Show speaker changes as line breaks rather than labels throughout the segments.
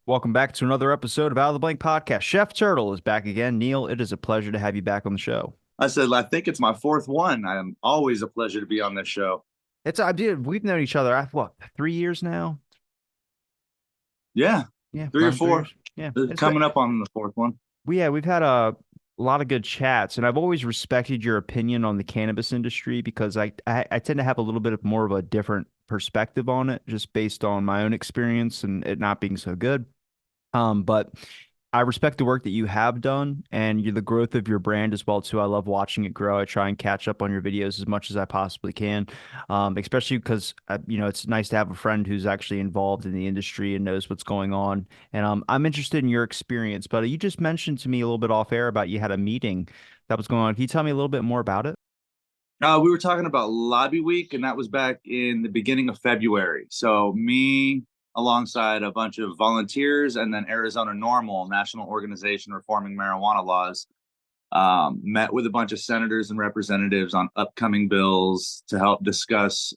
Welcome back to another episode of Out of the Blank Podcast. Chef Turtle is back again. Neil, it is a pleasure to have you back on the show.
I said, I think it's my fourth one. I'm always a pleasure to be on this show.
I did. We've known each other, what, 3 years now?
Yeah,
Yeah,
three or
around three
four.
years. Yeah, it's been.
Coming up on the fourth one.
We've had a lot of good chats, and I've always respected your opinion on the cannabis industry because I tend to have a little bit of more of a different perspective on it, just based on my own experience and it not being so good. But I respect the work that you have done and the growth of your brand as well too. I love watching it grow. I try and catch up on your videos as much as I possibly can, especially because it's nice to have a friend who's actually involved in the industry and knows what's going on. And I'm interested in your experience. But you just mentioned to me a little bit off air about you had a meeting that was going on. Can you tell me a little bit more about it?
We were talking about Lobby Week, and that was back in the beginning of February. So me, alongside a bunch of volunteers, and then Arizona Normal, National Organization Reforming Marijuana Laws, met with a bunch of senators and representatives on upcoming bills to help discuss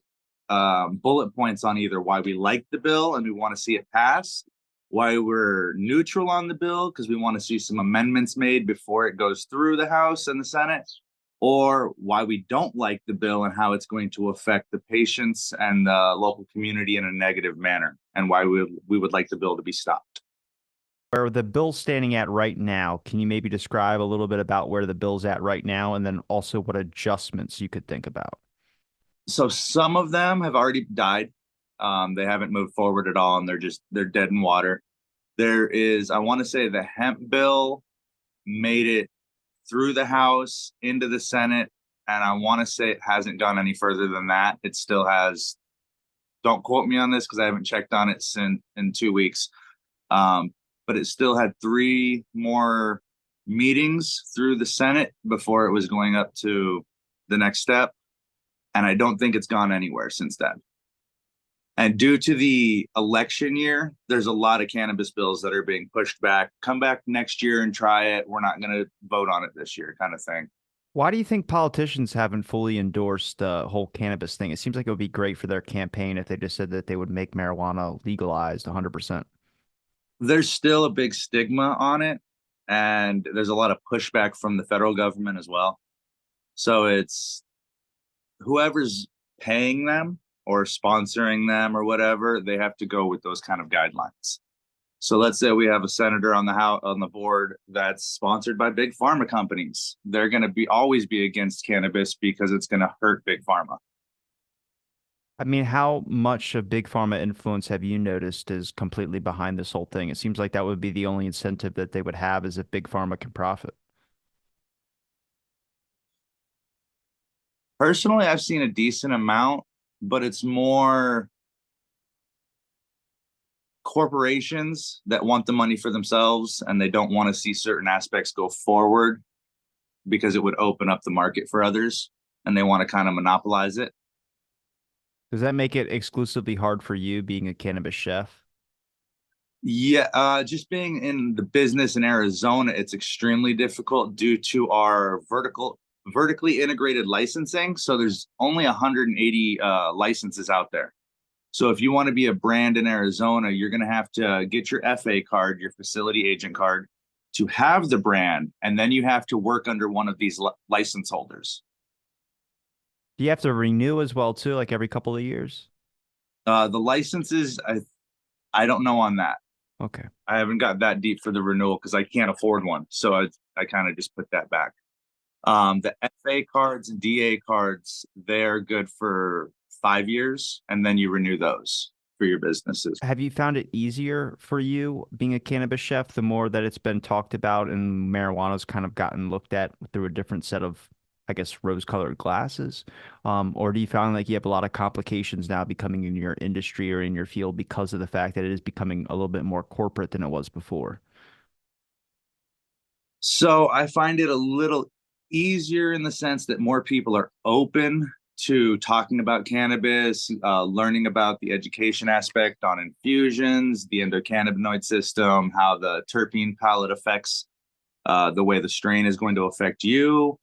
bullet points on either why we like the bill and we want to see it pass, why we're neutral on the bill because we want to see some amendments made before it goes through the House and the Senate, or why we don't like the bill and how it's going to affect the patients and the local community in a negative manner, and why we would like the bill to be stopped.
Where the bill's standing at right now, can you maybe describe a little bit about where the bill's at right now and then also what adjustments you could think about?
So some of them have already died. They haven't moved forward at all, and they're dead in water. There is, I want to say, the hemp bill made it through the House into the Senate, and I want to say it hasn't gone any further than that. It still has. Don't quote me on this because I haven't checked on it since in 2 weeks. But it still had three more meetings through the Senate before it was going up to the next step, and I don't think it's gone anywhere since then. And due to the election year, there's a lot of cannabis bills that are being pushed back. Come back next year and try it. We're not going to vote on it this year, kind of thing.
Why do you think politicians haven't fully endorsed the whole cannabis thing? It seems like it would be great for their campaign if they just said that they would make marijuana legalized 100%.
There's still a big stigma on it, and there's a lot of pushback from the federal government as well. So it's whoever's paying them or sponsoring them or whatever, they have to go with those kind of guidelines. So let's say we have a senator on the house on the board that's sponsored by big pharma companies. They're going to be always be against cannabis because it's going to hurt big pharma.
I mean, how much of big pharma influence have you noticed is completely behind this whole thing? It seems like that would be the only incentive that they would have is if big pharma can profit.
Personally, I've seen a decent amount, but it's more corporations that want the money for themselves and they don't want to see certain aspects go forward because it would open up the market for others, and they want to kind of monopolize it.
Does that make it exclusively hard for you being a cannabis chef?
Yeah, just being in the business in Arizona, it's extremely difficult due to our vertically integrated licensing. So there's only 180 licenses out there. So if you want to be a brand in Arizona, you're going to have to get your FA card, your facility agent card, to have the brand, and then you have to work under one of these license holders.
Do you have to renew as well too, like every couple of years?
The licenses, I don't know on that.
Okay.
I haven't got that deep for the renewal because I can't afford one. So I kind of just put that back. The FA cards and DA cards, they're good for 5 years, and then you renew those for your businesses.
Have you found it easier for you being a cannabis chef the more that it's been talked about and marijuana's kind of gotten looked at through a different set of, I guess, rose-colored glasses? Or do you find like you have a lot of complications now becoming in your industry or in your field because of the fact that it is becoming a little bit more corporate than it was before?
So I find it a little easier in the sense that more people are open to talking about cannabis, learning about the education aspect on infusions, the endocannabinoid system, how the terpene palette affects the way the strain is going to affect you,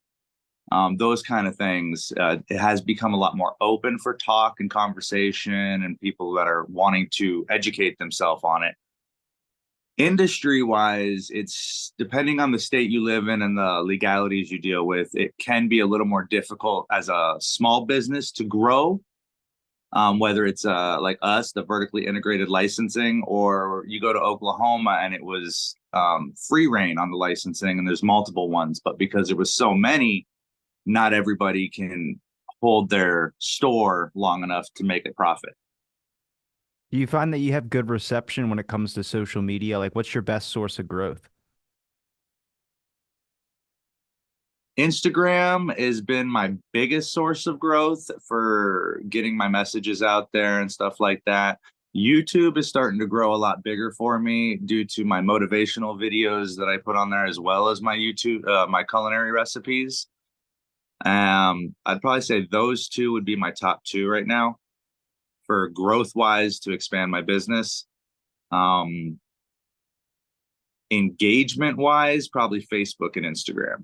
those kind of things. It has become a lot more open for talk and conversation and people that are wanting to educate themselves on it. Industry wise, it's depending on the state you live in and the legalities you deal with, it can be a little more difficult as a small business to grow. Whether it's like us, the vertically integrated licensing, or you go to Oklahoma and it was free reign on the licensing, and there's multiple ones. But because there was so many, not everybody can hold their store long enough to make a profit.
Do you find that you have good reception when it comes to social media? Like, what's your best source of growth?
Instagram has been my biggest source of growth for getting my messages out there and stuff like that. YouTube is starting to grow a lot bigger for me due to my motivational videos that I put on there, as well as my YouTube, my culinary recipes. I'd probably say those two would be my top two right now for growth wise to expand my business. Um, Engagement wise, probably Facebook and Instagram.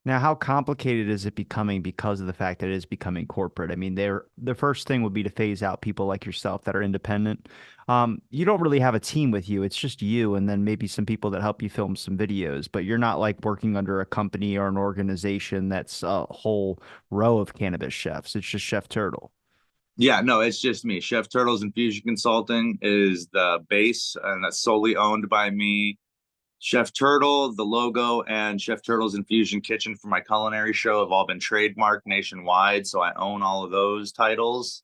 Now, how complicated is it becoming because of the fact that it is becoming corporate? I mean, the first thing would be to phase out people like yourself that are independent. You don't really have a team with you. It's just you and then maybe some people that help you film some videos, but you're not like working under a company or an organization that's a whole row of cannabis chefs. It's just Chef Turtle.
Yeah, no, it's just me. Chef Turtles Infusion Consulting is the base, and that's solely owned by me. Chef Turtle, the logo, and Chef Turtles Infusion Kitchen for my culinary show have all been trademarked nationwide, so I own all of those titles.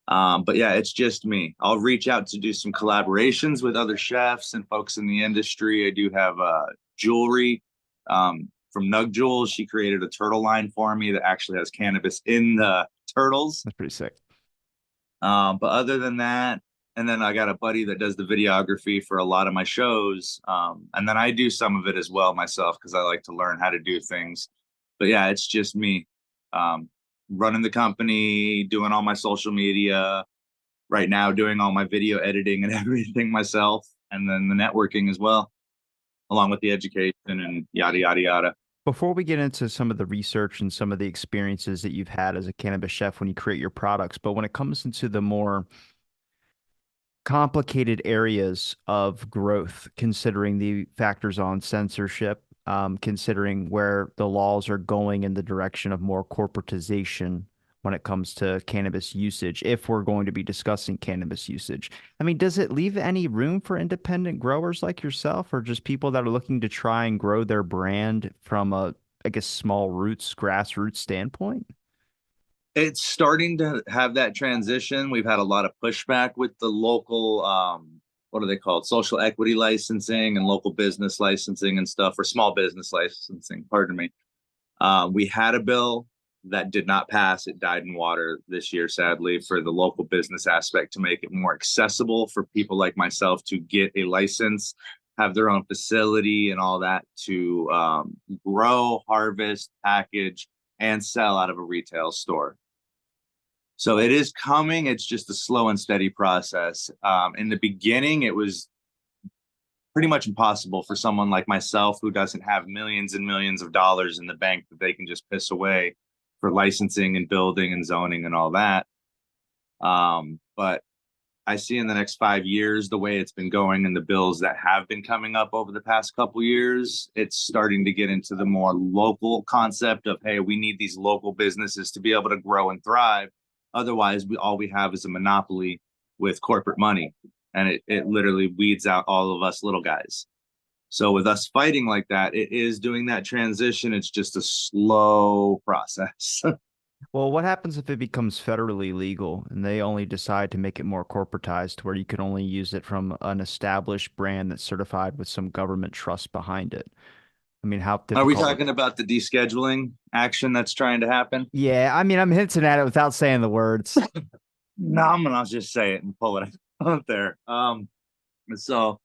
But yeah, it's just me. I'll reach out to do some collaborations with other chefs and folks in the industry. I do have jewelry from Nug Jewels. She created a turtle line for me that actually has cannabis in the turtles.
That's pretty sick.
But other than that, and then I got a buddy that does the videography for a lot of my shows. And then I do some of it as well myself because I like to learn how to do things. But yeah, it's just me running the company, doing all my social media, right now doing all my video editing and everything myself, and then the networking as well, along with the education and yada, yada, yada.
Before we get into some of the research and some of the experiences that you've had as a cannabis chef when you create your products, but when it comes into the more complicated areas of growth, considering the factors on censorship, considering where the laws are going in the direction of more corporatization when it comes to cannabis usage, if we're going to be discussing cannabis usage. I mean, does it leave any room for independent growers like yourself, or just people that are looking to try and grow their brand from a, I guess, small roots, grassroots standpoint?
It's starting to have that transition. We've had a lot of pushback with the local, what are they called? Social equity licensing and local business licensing and stuff, or small business licensing, pardon me. We had a bill that did not pass. It died in water this year, sadly, for the local business aspect to make it more accessible for people like myself to get a license, have their own facility and all that to grow, harvest, package, and sell out of a retail store. So it is coming. It's just a slow and steady process. In the beginning, it was pretty much impossible for someone like myself who doesn't have millions and millions of dollars in the bank that they can just piss away for licensing and building and zoning and all that. But I see in the next 5 years, the way it's been going and the bills that have been coming up over the past couple years, it's starting to get into the more local concept of, hey, we need these local businesses to be able to grow and thrive. Otherwise, all we have is a monopoly with corporate money, and it literally weeds out all of us little guys. So with us fighting like that, it is doing that transition. It's just a slow process.
Well, what happens if it becomes federally legal and they only decide to make it more corporatized to where you can only use it from an established brand that's certified with some government trust behind it? I mean, how
Are we
difficult
talking about the descheduling action that's trying to happen?
Yeah, I mean, I'm hinting at it without saying the words.
No, I'm gonna just say it and pull it out there. So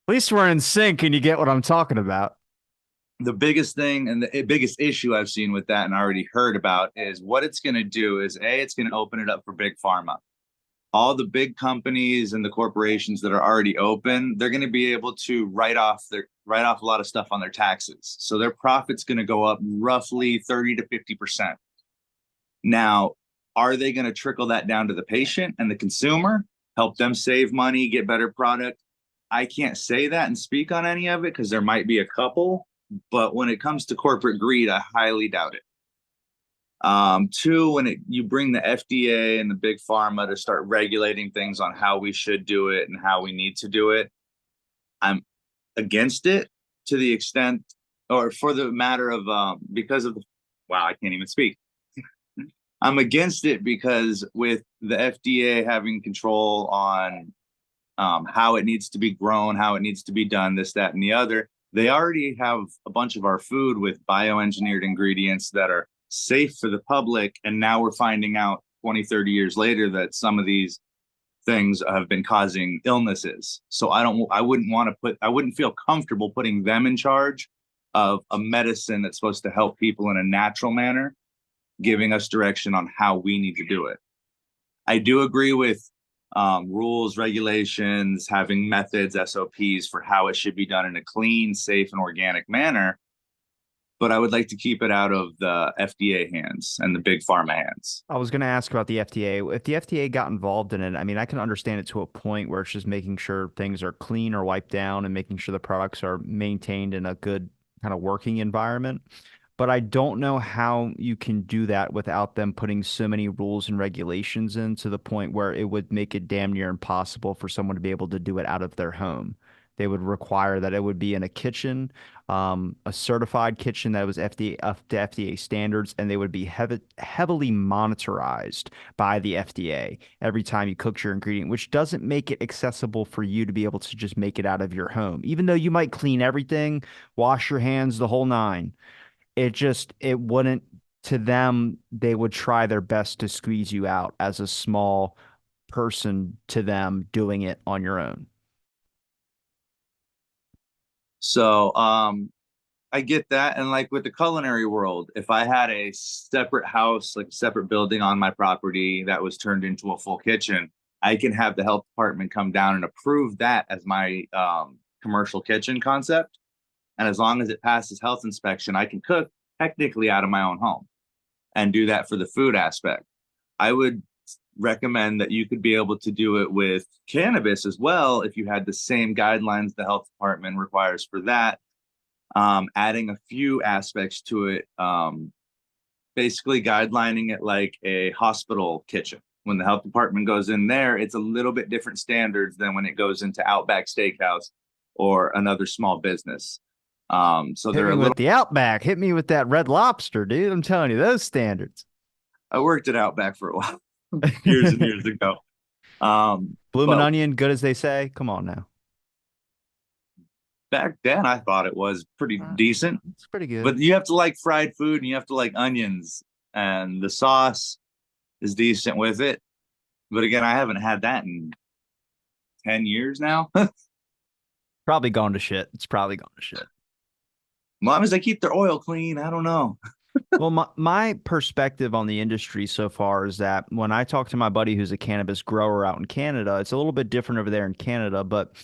At least we're in sync and you get what I'm talking about.
the biggest thing and the biggest issue I've seen with that and already heard about is what it's going to do is it's going to open it up for big pharma. All the big companies and the corporations that are already open, they're going to be able to write off a lot of stuff on their taxes. So their profit's going to go up roughly 30 to 50%. Now, are they going to trickle that down to the patient and the consumer, help them save money, get better product? I can't say that and speak on any of it because there might be a couple, but when it comes to corporate greed, I highly doubt it. Two, when you bring the FDA and the big pharma to start regulating things on how we should do it and how we need to do it, I'm against it to the extent, or for the matter of, because of the, wow, I can't even speak. I'm against it because with the FDA having control on how it needs to be grown, how it needs to be done, this, that, and the other. They already have a bunch of our food with bioengineered ingredients that are safe for the public. And now we're finding out 20, 30 years later that some of these things have been causing illnesses. So I wouldn't feel comfortable putting them in charge of a medicine that's supposed to help people in a natural manner, giving us direction on how we need to do it. I do agree with rules, regulations, having methods, SOPs for how it should be done in a clean, safe, and organic manner. But I would like to keep it out of the FDA hands and the big pharma hands.
I was going to ask about the FDA. If the FDA got involved in it, I mean, I can understand it to a point where it's just making sure things are clean or wiped down and making sure the products are maintained in a good kind of working environment. But I don't know how you can do that without them putting so many rules and regulations in to the point where it would make it damn near impossible for someone to be able to do it out of their home. They would require that it would be in a kitchen, a certified kitchen that was FDA up to FDA standards, and they would be heavily monitorized by the FDA every time you cook your ingredient, which doesn't make it accessible for you to be able to just make it out of your home. Even though you might clean everything, wash your hands, the whole nine, it wouldn't, to them, they would try their best to squeeze you out as a small person to them doing it on your own.
So I get that. And like with the culinary world, if I had a separate house, like a separate building on my property that was turned into a full kitchen, I can have the health department come down and approve that as my commercial kitchen concept. And as long as it passes health inspection, I can cook technically out of my own home and do that for the food aspect. I would recommend that you could be able to do it with cannabis as well if you had the same guidelines the health department requires for that. Adding a few aspects to it, basically guidelining it like a hospital kitchen. When the health department goes in there, it's a little bit different standards than when it goes into Outback Steakhouse or another small business. So
Hit
they're
me
a
with
little.
the Outback. Hit me with that Red Lobster, dude. I'm telling you, those standards.
I worked at Outback for a while, years and years ago.
Bloomin'
But
onion, good as they say. Come on now.
back then, I thought it was pretty decent.
It's pretty good.
But you have to like fried food and you have to like onions, and the sauce is decent with it. But again, I haven't had that in 10 years now. As
Probably gone to shit. It's probably gone to shit.
long as they keep their oil clean, I don't know.
Well, my perspective on the industry so far is that when I talk to my buddy who's a cannabis grower out in Canada, it's a little bit different over there in Canada. But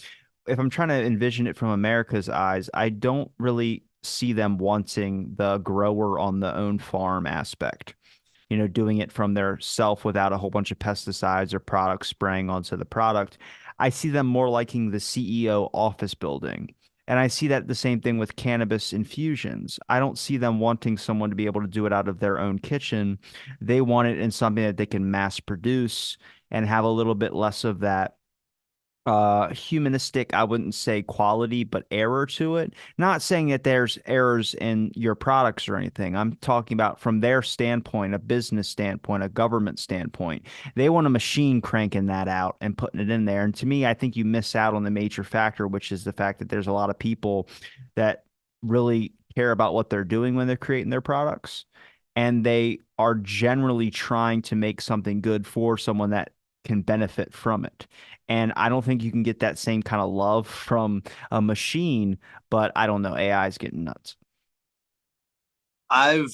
if I'm trying to envision it from America's eyes, I don't really see them wanting the grower on the own farm aspect. Doing it from their self without a whole bunch of pesticides or products spraying onto the product. I see them more liking the CEO office building. And I see that the same thing with cannabis infusions. I don't see them wanting someone to be able to do it out of their own kitchen. They want it in something that they can mass produce and have a little bit less of that humanistic, I wouldn't say quality, but error to it. Not saying that there's errors in your products or anything. I'm talking about from their standpoint, a business standpoint, a government standpoint. They want a machine cranking that out and putting it in there. And to me, I think you miss out on the major factor, which is the fact that there's a lot of people that really care about what they're doing when they're creating their products. And they are generally trying to make something good for someone that can benefit from it. And I don't think you can get that same kind of love from a machine, but I don't know. AI is getting nuts.
I've,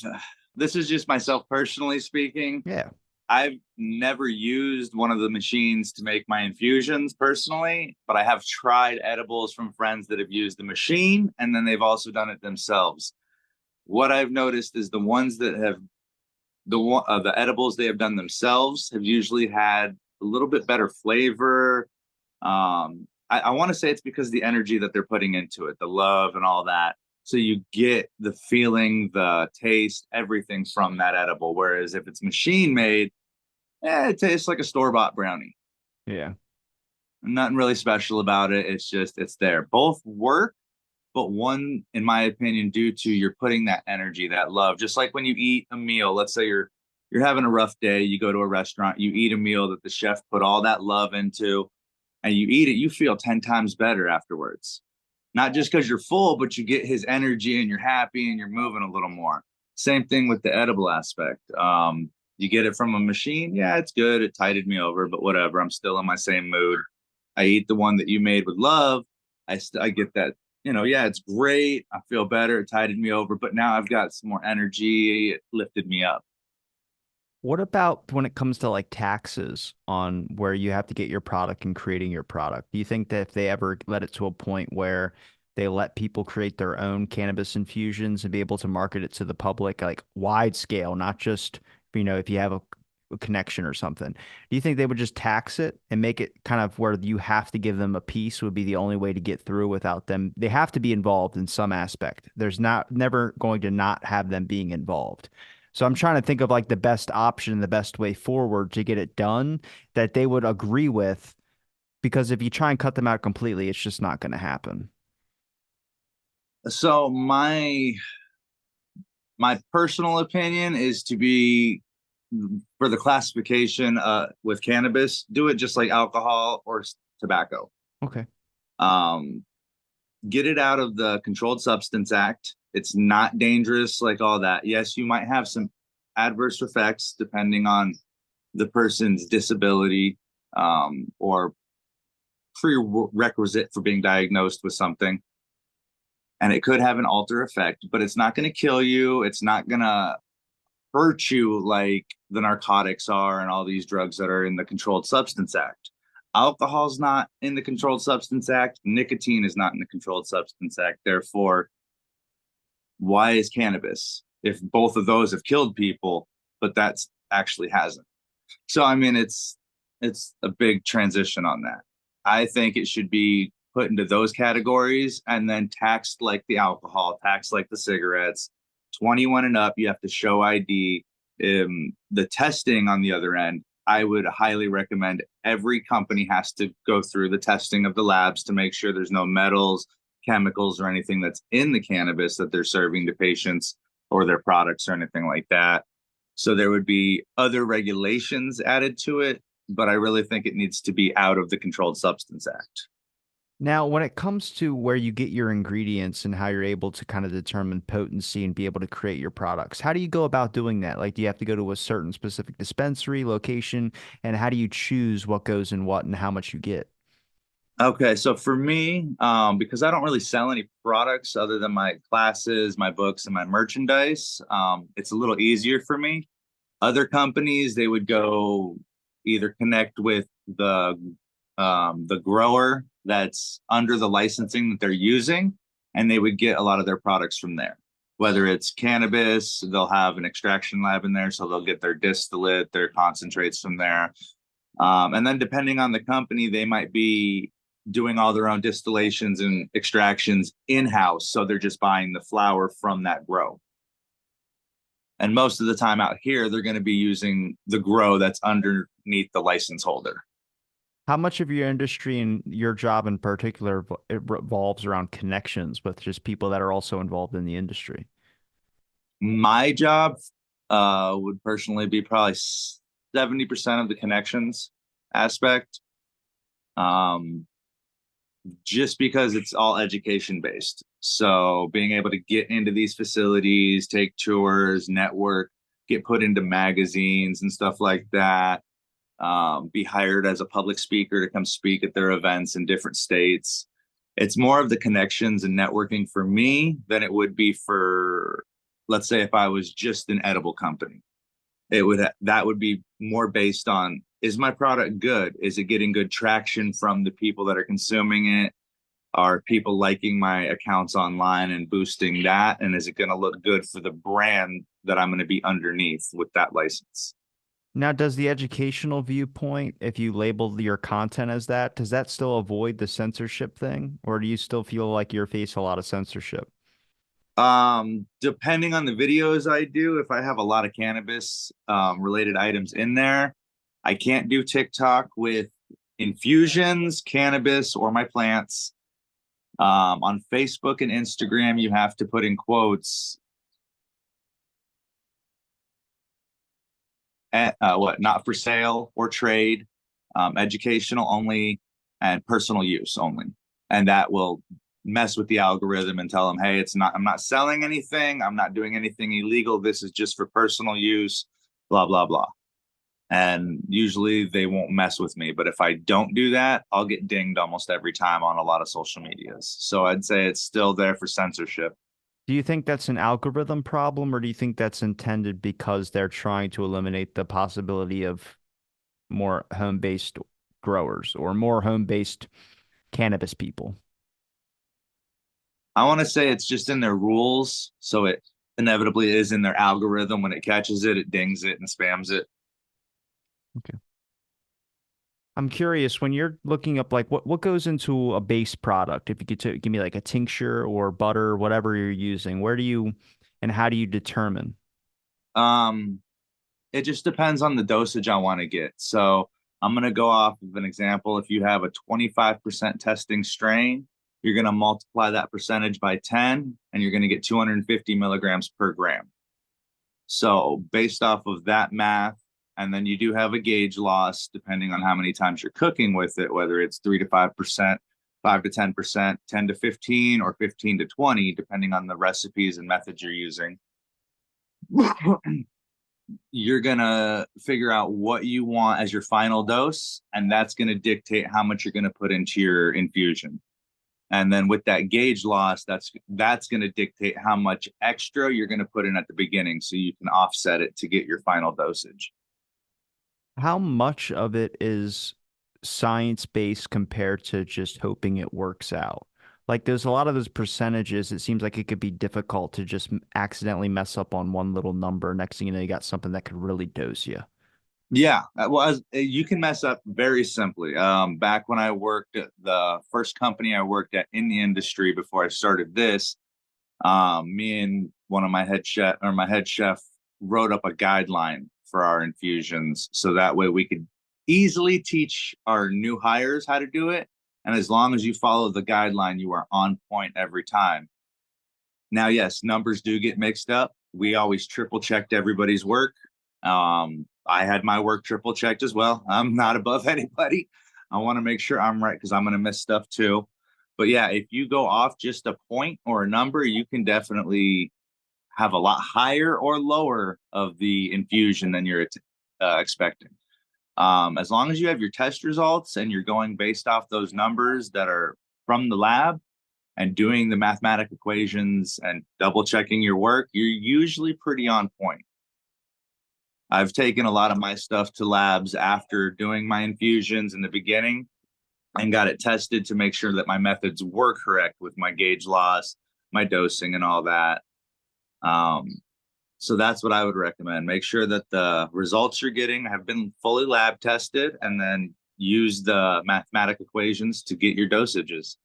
this is just myself personally speaking.
Yeah.
I've never used one of the machines to make my infusions personally, but I have tried edibles from friends that have used the machine and then they've also done it themselves. What I've noticed is the ones that have the edibles they have done themselves have usually had a little bit better flavor. I want to say it's because of the energy that they're putting into it, the love and all that. So you get the feeling, the taste, everything from that edible. Whereas if it's machine made, it tastes like a store-bought brownie.
Yeah.
Nothing really special about it. It's just it's there. Both work, but one, in my opinion, due to you're putting that energy, that love. Just like when you eat a meal, let's say you're having a rough day, you go to a restaurant, you eat a meal that the chef put all that love into, and you eat it, you feel 10 times better afterwards. Not just because you're full, but you get his energy and you're happy and you're moving a little more. Same thing with the edible aspect. You get it from a machine, yeah, it's good. It tided me over, but whatever. I'm still in my same mood. I eat the one that you made with love. I get that, yeah, it's great. I feel better. It tided me over, but now I've got some more energy. It lifted me up.
What about when it comes to like taxes on where you have to get your product and creating your product? Do you think that if they ever let it to a point where they let people create their own cannabis infusions and be able to market it to the public, like wide scale, not just, if you have a connection or something, do you think they would just tax it and make it kind of where you have to give them a piece would be the only way to get through without them? They have to be involved in some aspect. There's not never going to not have them being involved. So I'm trying to think of like the best option, the best way forward to get it done that they would agree with, because if you try and cut them out completely, it's just not going to happen.
So my personal opinion is to be for the classification with cannabis, do it just like alcohol or tobacco.
Okay.
Um, get it out of the Controlled Substance Act. It's not dangerous like all that. Yes, you might have some adverse effects depending on the person's disability or prerequisite for being diagnosed with something. And it could have an alter effect, but it's not going to kill you. It's not going to hurt you like the narcotics are and all these drugs that are in the Controlled Substance Act. Alcohol's not in the Controlled Substance Act. Nicotine is not in the Controlled Substance Act. Therefore, why is cannabis? If both of those have killed people, but that's actually hasn't. So I mean, it's a big transition on that. I think it should be put into those categories and then taxed like the alcohol, taxed like the cigarettes. 21 and up, you have to show ID. The testing on the other end, I would highly recommend every company has to go through the testing of the labs to make sure there's no metals, chemicals, or anything that's in the cannabis that they're serving to patients or their products or anything like that. So there would be other regulations added to it, but I really think it needs to be out of the Controlled Substance Act.
Now, when it comes to where you get your ingredients and how you're able to kind of determine potency and be able to create your products, how do you go about doing that? Like, do you have to go to a certain specific dispensary location? And how do you choose what goes in what and how much you get?
Okay, so for me, because I don't really sell any products other than my classes, my books, and my merchandise, it's a little easier for me. Other companies, they would go either connect with the grower that's under the licensing that they're using, and they would get a lot of their products from there. Whether it's cannabis, they'll have an extraction lab in there, so they'll get their distillate, their concentrates from there. And then depending on the company, they might be doing all their own distillations and extractions in-house. So they're just buying the flower from that grow. And most of the time out here, they're going to be using the grow that's underneath the license holder.
How much of your industry and your job in particular it revolves around connections with just people that are also involved in the industry?
My job would personally be probably 70% of the connections aspect. Um, just because it's all education based. So being able to get into these facilities, take tours, network, get put into magazines and stuff like that, be hired as a public speaker to come speak at their events in different states. It's more of the connections and networking for me than it would be for, let's say, if I was just an edible company. That would be more based on, is my product good? Is it getting good traction from the people that are consuming it? Are people liking my accounts online and boosting that? And is it going to look good for the brand that I'm going to be underneath with that license?
Now, does the educational viewpoint, if you label your content as that, does that still avoid the censorship thing, or do you still feel like you face a lot of censorship?
Depending on the videos I do, if I have a lot of cannabis related items in there, I can't do TikTok with infusions, cannabis, or my plants. On Facebook and Instagram, you have to put in quotes what not for sale or trade, educational only, and personal use only, and that will mess with the algorithm and tell them, hey, it's not. I'm not selling anything. I'm not doing anything illegal. This is just for personal use. Blah blah blah. And usually they won't mess with me. But if I don't do that, I'll get dinged almost every time on a lot of social medias. So I'd say it's still there for censorship.
Do you think that's an algorithm problem, or do you think that's intended because they're trying to eliminate the possibility of more home-based growers or more home-based cannabis people?
I want to say it's just in their rules. So it inevitably is in their algorithm. When it catches it, it dings it and spams it.
Okay. I'm curious when you're looking up like what goes into a base product. If you could give me like a tincture or butter, whatever you're using, where do you and how do you determine?
Um, it just depends on the dosage I want to get. So I'm going to go off of an example. If you have a 25% testing strain, you're going to multiply that percentage by 10 and you're going to get 250 milligrams per gram. So based off of that math, and then you do have a gauge loss depending on how many times you're cooking with it, whether it's 3 to 5%, 5 to 10%, 10 to 15, or 15 to 20, depending on the recipes and methods you're using. You're going to figure out what you want as your final dose, and that's going to dictate how much you're going to put into your infusion. And then with that gauge loss, that's going to dictate how much extra you're going to put in at the beginning so you can offset it to get your final dosage.
How much of it is science-based compared to just hoping it works out? Like there's a lot of those percentages. It seems like it could be difficult to just accidentally mess up on one little number. Next thing you know, you got something that could really dose you.
Yeah, well, you can mess up very simply. Back when I worked at the first company I worked at in the industry before I started this, me and one of my head chef wrote up a guideline for our infusions, so that way we could easily teach our new hires how to do it. And as long as you follow the guideline, you are on point every time. Now, yes, numbers do get mixed up. We always triple checked everybody's work. I had my work triple checked as well. I'm not above anybody. I want to make sure I'm right because I'm going to miss stuff too. But yeah, if you go off just a point or a number, you can definitely have a lot higher or lower of the infusion than you're expecting. As long as you have your test results and you're going based off those numbers that are from the lab, and doing the mathematical equations and double checking your work, you're usually pretty on point. I've taken a lot of my stuff to labs after doing my infusions in the beginning and got it tested to make sure that my methods were correct with my gauge loss, my dosing, and all that. Um, so that's what I would recommend. Make sure that the results you're getting have been fully lab tested and then use the mathematical equations to get your dosages.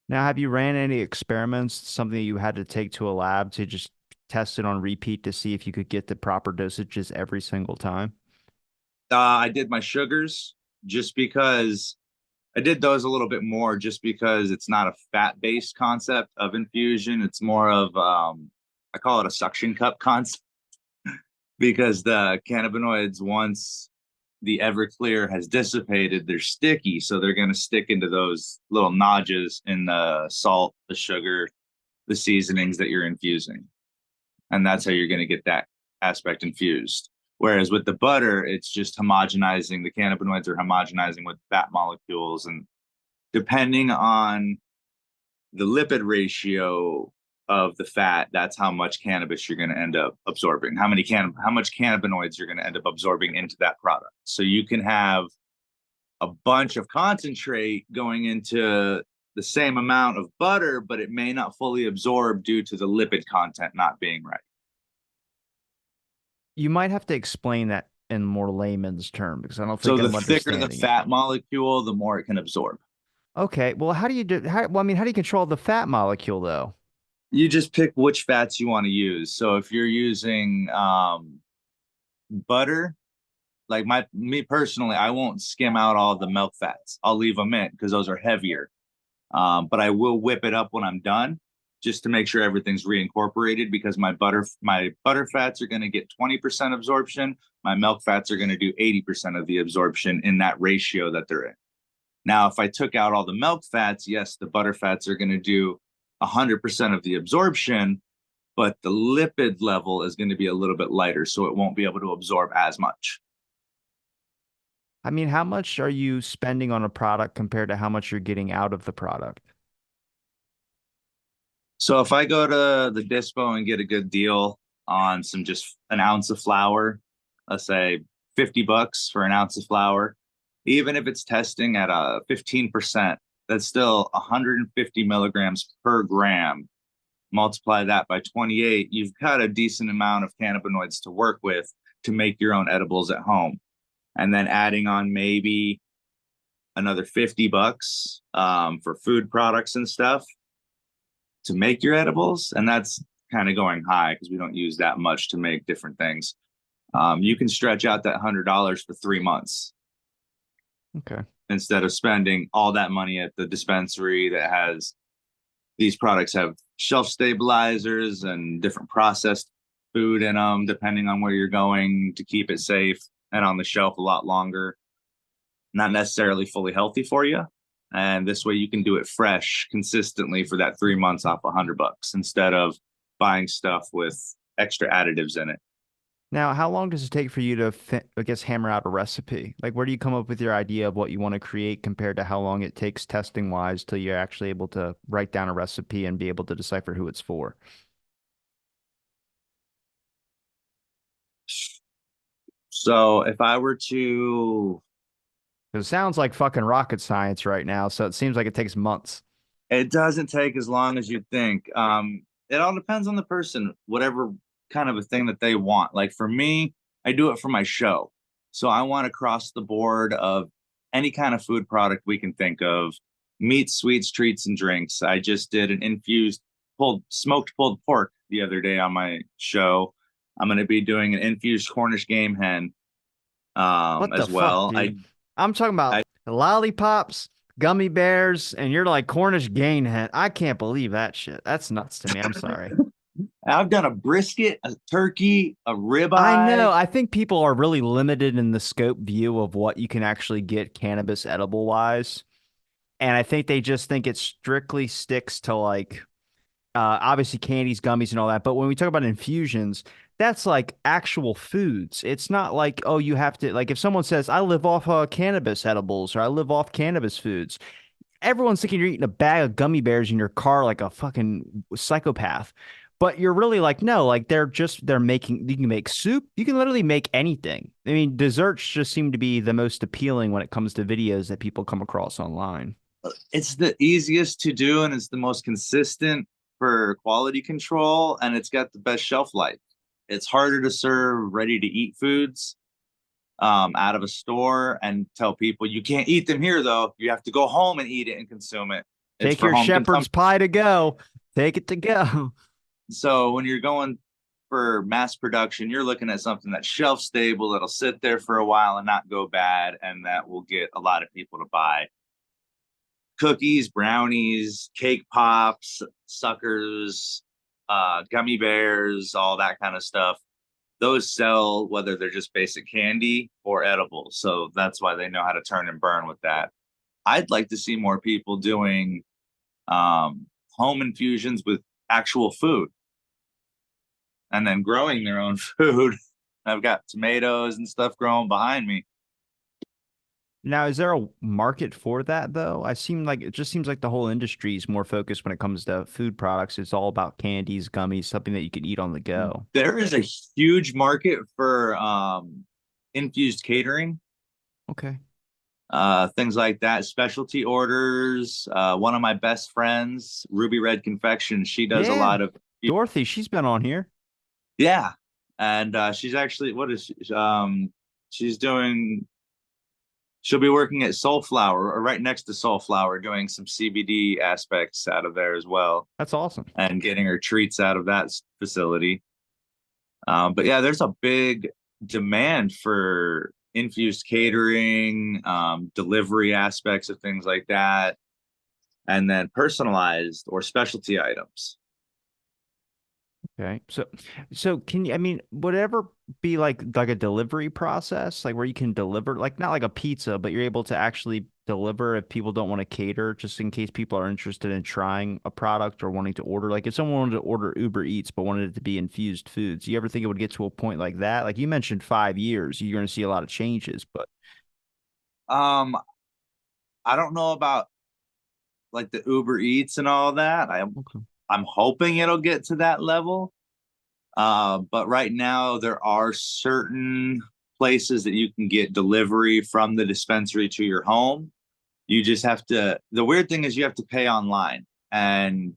Now, have you ran any experiments, something you had to take to a lab to just test it on repeat to see if you could get the proper dosages every single time?
I did my sugars just because I did those a little bit more just because it's not a fat based concept of infusion. It's more of, I call it a suction cup concept because the cannabinoids, once the Everclear has dissipated, they're sticky. So they're going to stick into those little nodges in the salt, the sugar, the seasonings that you're infusing. And that's how you're going to get that aspect infused. Whereas with the butter, it's just homogenizing. The cannabinoids are homogenizing with fat molecules, and depending on the lipid ratio of the fat, that's how much cannabis you're going to end up absorbing. How much cannabinoids you're going to end up absorbing into that product. So you can have a bunch of concentrate going into the same amount of butter, but it may not fully absorb due to the lipid content not being right.
You might have to explain that in more layman's term? Because I don't
So
think
the
I'm
thicker the
understanding it.
fat molecule, the more it can absorb.
Okay, well, how do you do? How, well, I mean, how do you control the fat molecule though?
You just pick which fats you want to use. So if you're using butter, like me personally, I won't skim out all the milk fats. I'll leave them in because those are heavier. But I will whip it up when I'm done, just to make sure everything's reincorporated. Because my butter fats are going to get 20% absorption. My milk fats are going to do 80% of the absorption in that ratio that they're in. Now, if I took out all the milk fats, yes, the butter fats are going to do 100% of the absorption, but the lipid level is going to be a little bit lighter, so it won't be able to absorb as much.
I mean, how much are you spending on a product compared to how much you're getting out of the product?
So if I go to the dispo and get a good deal on some just an ounce of flour, let's say $50 for an ounce of flour, even if it's testing at a 15%, that's still 150 milligrams per gram. Multiply that by 28, you've got a decent amount of cannabinoids to work with to make your own edibles at home. And then adding on maybe another $50 for food products and stuff to make your edibles. And that's kind of going high because we don't use that much to make different things. You can stretch out that $100 for 3 months
Okay.
instead of spending all that money at the dispensary that has these products have shelf stabilizers and different processed food in them, depending on where you're going to keep it safe and on the shelf a lot longer. Not necessarily fully healthy for you. And this way you can do it fresh consistently for that 3 months off $100 instead of buying stuff with extra additives in it.
Now, how long does it take for you to, I guess, hammer out a recipe? Like, where do you come up with your idea of what you want to create compared to how long it takes testing wise till you're actually able to write down a recipe and be able to decipher who it's for?
So if I were to,
'Cause it sounds like fucking rocket science right now, so it seems like it takes months.
it doesn't take as long as you'd think. It all depends on the person, whatever kind of a thing that they want. Like for me, I do it for my show. So I want across the board of any kind of food product we can think of, meats, sweets, treats, and drinks. I just did an infused smoked pulled pork the other day on my show. I'm going to be doing an infused Cornish game hen
What the
as
fuck,
well.
dude? I'm talking
I
about lollipops, gummy bears, and you're like Cornish game hen. I can't believe that shit. That's nuts to me. I'm sorry.
I've done a brisket, a turkey, a
I know.
ribeye.
I think people are really limited in the scope view of what you can actually get cannabis edible wise. And I think they just think it strictly sticks to like obviously candies, gummies, and all that. But when we talk about infusions, that's like actual foods. It's not like, oh, you have to, like, if someone says, I live off cannabis edibles or I live off cannabis foods, everyone's thinking you're eating a bag of gummy bears in your car like a fucking psychopath. But you're really like, no, like they're making, you can make soup. You can literally make anything. I mean, desserts just seem to be the most appealing when it comes to videos that people come across online.
It's the easiest to do and it's the most consistent for quality control and it's got the best shelf life. It's harder to serve ready to eat foods out of a store and tell people you can't eat them here though. You have to go home and eat it and consume it. It's
Take
for
your
home
shepherd's
consumption.
pie to go. Take it to go.
So when you're going for mass production, you're looking at something that's shelf stable, that'll sit there for a while and not go bad, and that will get a lot of people to buy. Cookies, brownies, cake pops, suckers, gummy bears, all that kind of stuff. Those sell whether they're just basic candy or edible. So that's why they know how to turn and burn with that. I'd like to see more people doing home infusions with actual food and then growing their own food. I've got tomatoes and stuff growing behind me.
Now, is there a market for that though? I seem like it just seems like the whole industry is more focused when it comes to food products. It's all about candies, gummies, something that you can eat on the go.
There is a huge market for infused catering,
Okay.
things like that, specialty orders. One of my best friends, Ruby Red Confection, she does a
Yeah.
lot of,
Dorothy, she's been on here.
yeah. And she's actually, what is she? She's doing she'll be working at Soulflower or right next to Soulflower doing some CBD aspects out of there as well
That's awesome.
and getting her treats out of that facility. But yeah, there's a big demand for infused catering, delivery aspects of things like that, and then personalized or specialty items.
Okay. So can you, I mean, would it ever be like a delivery process, like where you can deliver, like not like a pizza, but you're able to actually deliver if people don't want to cater, just in case people are interested in trying a product or wanting to order. Like if someone wanted to order Uber Eats but wanted it to be infused foods, you ever think it would get to a point like that? Like you mentioned 5 years, you're going to see a lot of changes, but
Um, I don't know about like the Uber Eats and all that.
okay.
I'm hoping it'll get to that level. But right now there are certain places that you can get delivery from the dispensary to your home. You just have to, the weird thing is you have to pay online. And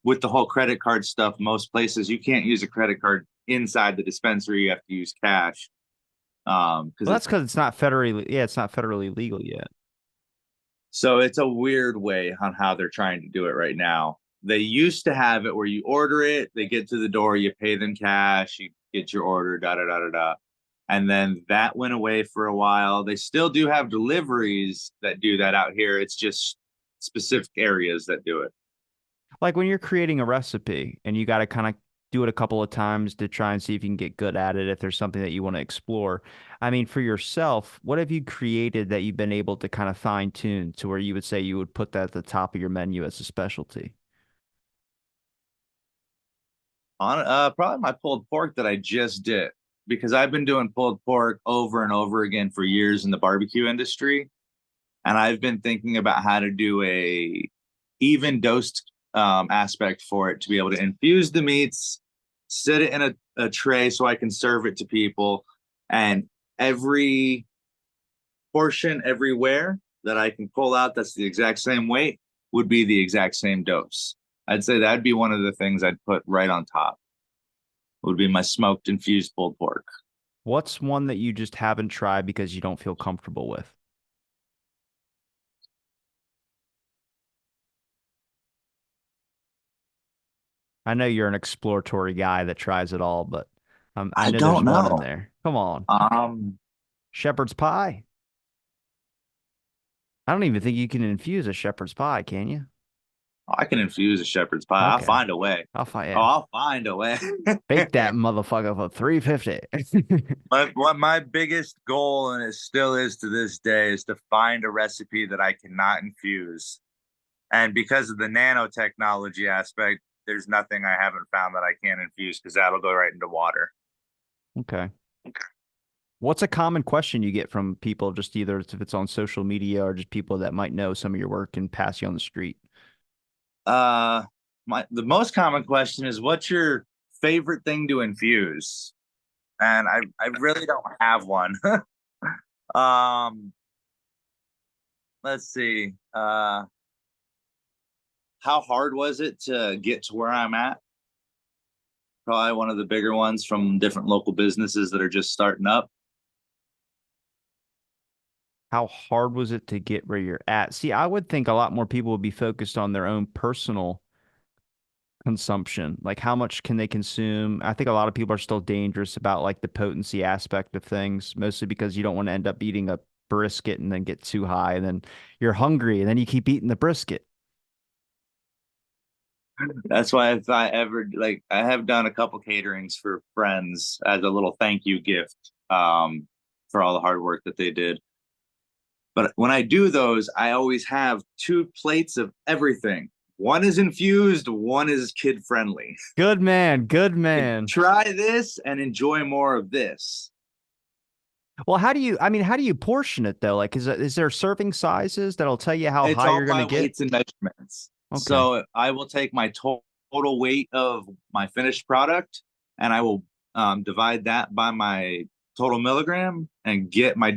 with the whole credit card stuff, most places you can't use a credit card inside the dispensary. You have to use cash. Because
Well, that's
it's
because it's not federally, yeah, it's not federally legal yet.
so it's a weird way on how they're trying to do it right now. They used to have it where you order it, they get to the door, you pay them cash, you get your order, da da da da da. And then that went away for a while. They still do have deliveries that do that out here. It's just specific areas that do it.
Like when you're creating a recipe and you got to kind of do it a couple of times to try and see if you can get good at it, if there's something that you want to explore. I mean, for yourself, what have you created that you've been able to kind of fine tune to where you would say you would put that at the top of your menu as a specialty?
On probably my pulled pork that I just did because I've been doing pulled pork over and over again for years in the barbecue industry, and I've been thinking about how to do a even dosed aspect for it to be able to infuse the meats, sit it in a tray so I can serve it to people, and every portion everywhere that I can pull out that's the exact same weight would be the exact same dose. I'd say that'd be one of the things I'd put right on top would be my smoked infused pulled pork.
What's one that you just haven't tried because you don't feel comfortable with? I know you're an exploratory guy that tries it all, but I
I
know there's
don't
one in
know.
there. Come on.
Um,
Shepherd's pie. I don't even think you can infuse a shepherd's pie, can you?
I can infuse a shepherd's pie. I'll
Okay.
find a way.
I'll find,
Oh,
yeah.
I'll find a way.
Bake that motherfucker for 350.
But what my biggest goal, and it still is to this day, is to find a recipe that I cannot infuse. And because of the nanotechnology aspect, there's nothing I haven't found that I can't infuse because that'll go right into water.
Okay. What's a common question you get from people, just either if it's on social media or just people that might know some of your work and pass you on the street?
Uh, the most common question is, "What's your favorite thing to infuse?" And I really don't have one. um, let's see. How hard was it to get to where I'm at? Probably one of the bigger ones from different local businesses that are just starting up.
How hard was it to get where you're at? See, I would think a lot more people would be focused on their own personal consumption. Like how much can they consume? I think a lot of people are still dangerous about like the potency aspect of things, mostly because you don't want to end up eating a brisket and then get too high and then you're hungry and then you keep eating the brisket.
That's why if I ever like, I have done a couple caterings for friends as a little thank you gift for all the hard work that they did. But when I do those, I always have two plates of everything. One is infused, one is kid friendly.
Good man, good
Like,
man.
try this and enjoy more of this.
Well, I mean, how do you portion it though? Like, is there serving sizes that'll tell you how
It's
high
all
you're going to
by
get?
weights and measurements.
Okay.
So I will take my total weight of my finished product and I will divide that by my total milligram and get my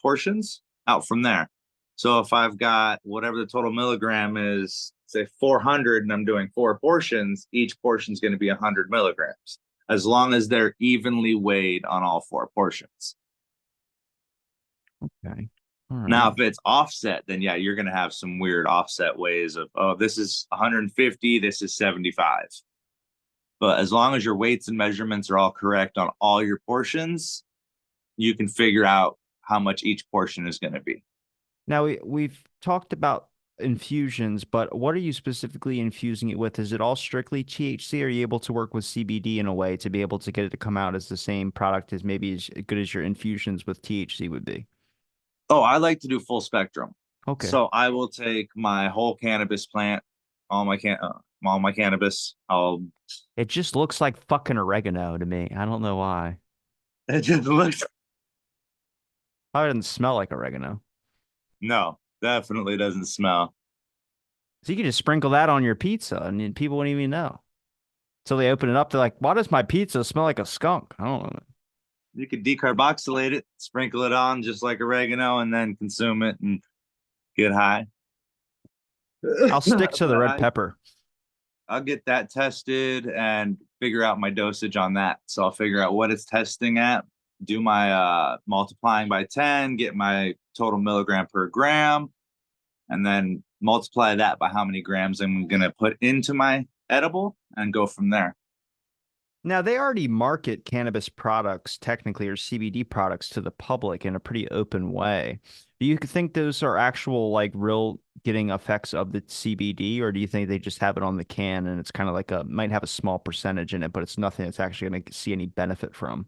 portions out from there. So if I've got whatever the total milligram is, say 400, and I'm doing four portions, each portion is going to be 100 milligrams, as long as they're evenly weighed on all four portions.
Okay. All
Now,
right.
if it's offset, then yeah, you're going to have some weird offset ways of, oh, this is 150, this is 75. But as long as your weights and measurements are all correct on all your portions, you can figure out how much each portion is going to be.
Now we've talked about infusions, but what are you specifically infusing it with? Is it all strictly THC? Or are you able to work with CBD in a way to be able to get it to come out as the same product as maybe as good as your infusions with THC would be?
Oh, I like to do full spectrum.
Okay.
So I will take my whole cannabis plant, all my cannabis. I'll
It just looks like fucking oregano to me. I don't know why.
it just looks
Probably doesn't smell like oregano.
no, definitely doesn't smell.
So you could just sprinkle that on your pizza and then people wouldn't even know. So they open it up, they're like, why does my pizza smell like a skunk? I don't know.
You could decarboxylate it, sprinkle it on just like oregano, and then consume it and get high.
I'll stick to the
But
red pepper.
I'll get that tested and figure out my dosage on that. So I'll figure out what it's testing at, do my multiplying by 10, get my total milligram per gram, and then multiply that by how many grams I'm going to put into my edible and go from there.
Now, they already market cannabis products, technically, or CBD products to the public in a pretty open way. Do you think those are actual, like, real getting effects of the CBD, or do you think they just have it on the can and it's kind of like a might have a small percentage in it, but it's nothing that's actually going to see any benefit from?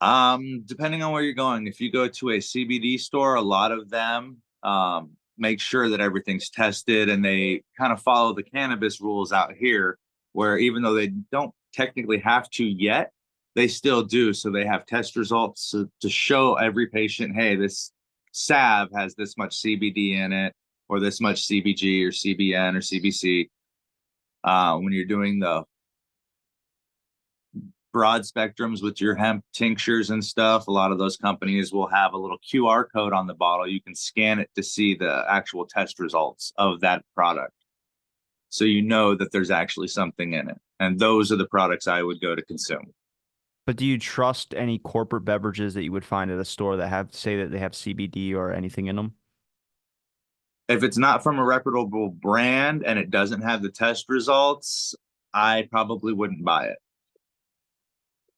Depending on where you're going, if you go to a CBD store, a lot of them make sure that everything's tested and they kind of follow the cannabis rules out here, where even though they don't technically have to yet, they still do. So they have test results to show every patient, hey, this salve has this much CBD in it, or this much CBG or CBN or CBC. When you're doing the broad spectrums with your hemp tinctures and stuff, a lot of those companies will have a little QR code on the bottle. You can scan it to see the actual test results of that product. So you know that there's actually something in it. And those are the products I would go to consume.
But do you trust any corporate beverages that you would find at a store that have say that they have CBD or anything in them?
If it's not from a reputable brand and it doesn't have the test results, I probably wouldn't buy it.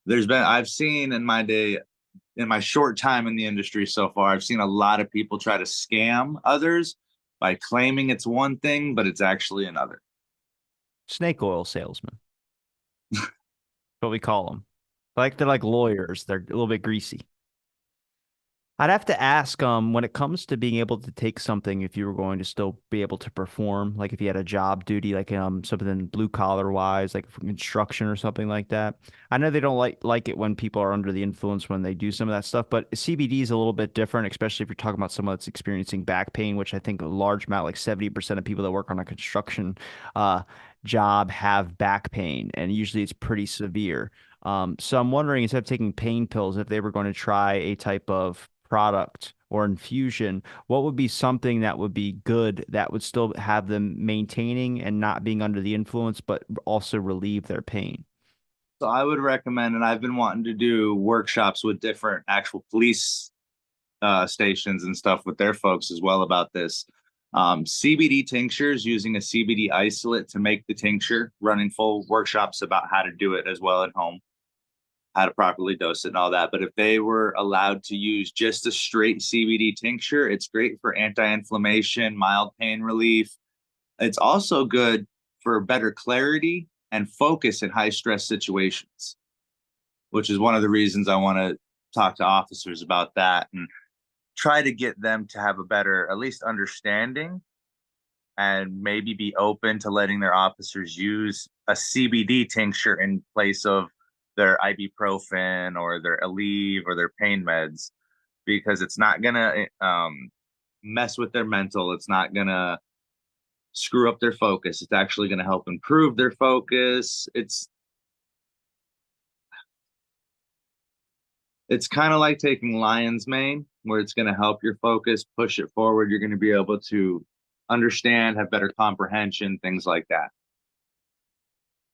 I've seen in my day, in my short time in the industry so far, I've seen a lot of people try to scam others by claiming it's one thing, but it's actually another.
Snake oil salesman, what we call them. Like they're like lawyers. They're a little bit greasy. I'd have to ask, when it comes to being able to take something, if you were going to still be able to perform, like if you had a job duty, like something blue collar wise, like for construction or something like that. I know they don't like it when people are under the influence when they do some of that stuff, but CBD is a little bit different, especially if you're talking about someone that's experiencing back pain, which I think a large amount, like 70% of people that work on a construction uh job have back pain, and usually it's pretty severe. So I'm wondering, instead of taking pain pills, if they were going to try a type of product or infusion, what would be something that would be good that would still have them maintaining and not being under the influence, but also relieve their pain?
So I would recommend, and I've been wanting to do workshops with different actual police stations and stuff with their folks as well about this. CBD tinctures, using a CBD isolate to make the tincture, running full workshops about how to do it as well at home, how to properly dose it and all that. But if they were allowed to use just a straight CBD tincture, it's great for anti-inflammation, mild pain relief. It's also good for better clarity and focus in high stress situations, which is one of the reasons I want to talk to officers about that and try to get them to have a better, at least, understanding, and maybe be open to letting their officers use a CBD tincture in place of their ibuprofen or their Aleve or their pain meds, because it's not gonna mess with their mental. It's not gonna screw up their focus. It's actually gonna help improve their focus. It's kind of like taking lion's mane, where it's going to help your focus, push it forward. You're going to be able to understand, have better comprehension, things like that.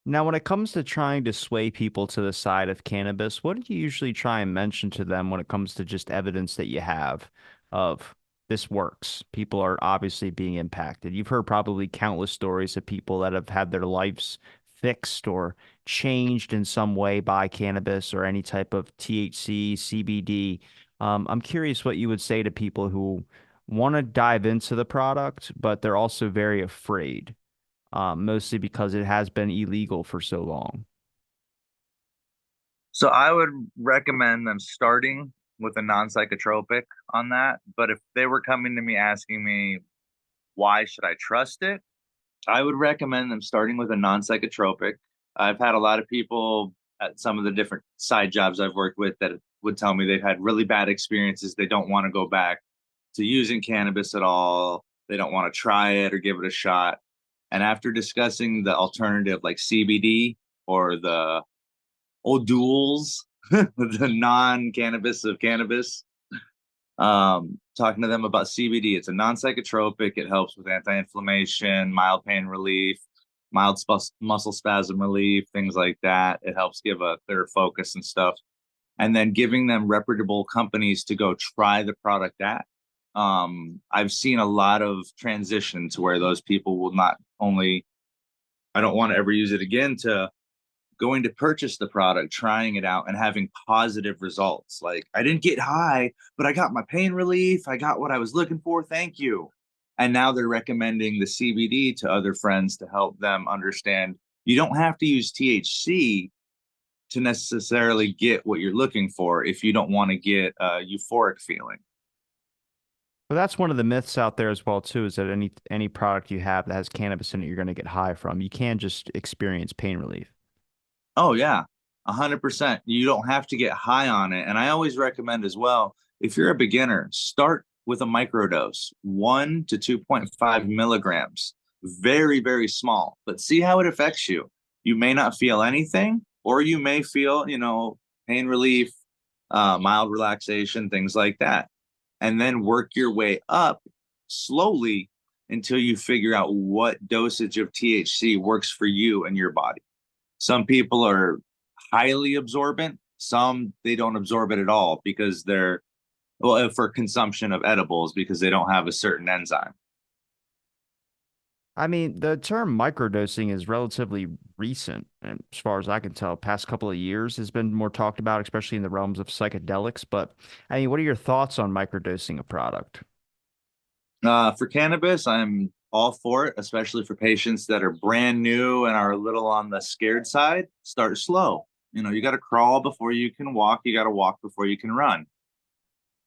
Now, when it comes to trying to sway people to the side of cannabis, what do you usually try and mention to them when it comes to just evidence that you have of this works? People are obviously being impacted. You've heard probably countless stories of people that have had their lives fixed or changed in some way by cannabis or any type of THC, CBD. I'm curious what you would say to people who want to dive into the product, but they're also very afraid, mostly because it has been illegal for so long.
So I would recommend them starting with a non-psychotropic on that. But if they were coming to me asking me why should I trust it, I would recommend them starting with a non-psychotropic. I've had a lot of people at some of the different side jobs I've worked with that would tell me they've had really bad experiences. They don't want to go back to using cannabis at all. They don't want to try it or give it a shot. And after discussing the alternative like CBD or the O'Doul's, the non-cannabis of cannabis, talking to them about CBD. It's a non-psychotropic. It helps with anti-inflammation, mild pain relief, mild muscle spasm relief, things like that. It helps give a clearer focus and stuff. And then giving them reputable companies to go try the product at. I've seen a lot of transition to where those people will not only, I don't want to ever use it again, to going to purchase the product, trying it out, and having positive results. Like, I didn't get high, but I got my pain relief. I got what I was looking for. Thank you. And now they're recommending the CBD to other friends to help them understand you don't have to use THC to necessarily get what you're looking for if you don't want to get a euphoric feeling.
But that's one of the myths out there as well too, is that any product you have that has cannabis in it, you're going to get high from. You can just experience pain relief.
Oh yeah, 100%. You don't have to get high on it. And I always recommend as well, if you're a beginner, start with a microdose, 1 to 2.5 milligrams. Very, very small, but see how it affects you. You may not feel anything, or you may feel, pain relief, mild relaxation, things like that. And then work your way up slowly until you figure out what dosage of THC works for you and your body. Some people are highly absorbent. Some they don't absorb it at all because they're, well, for consumption of edibles because they don't have a certain enzyme.
I mean, the term microdosing is relatively recent, and as far as I can tell, past couple of years has been more talked about, especially in the realms of psychedelics. But I mean, what are your thoughts on microdosing a product?
For cannabis, I'm all for it, especially for patients that are brand new and are a little on the scared side. Start slow. You got to crawl before you can walk. You got to walk before you can run.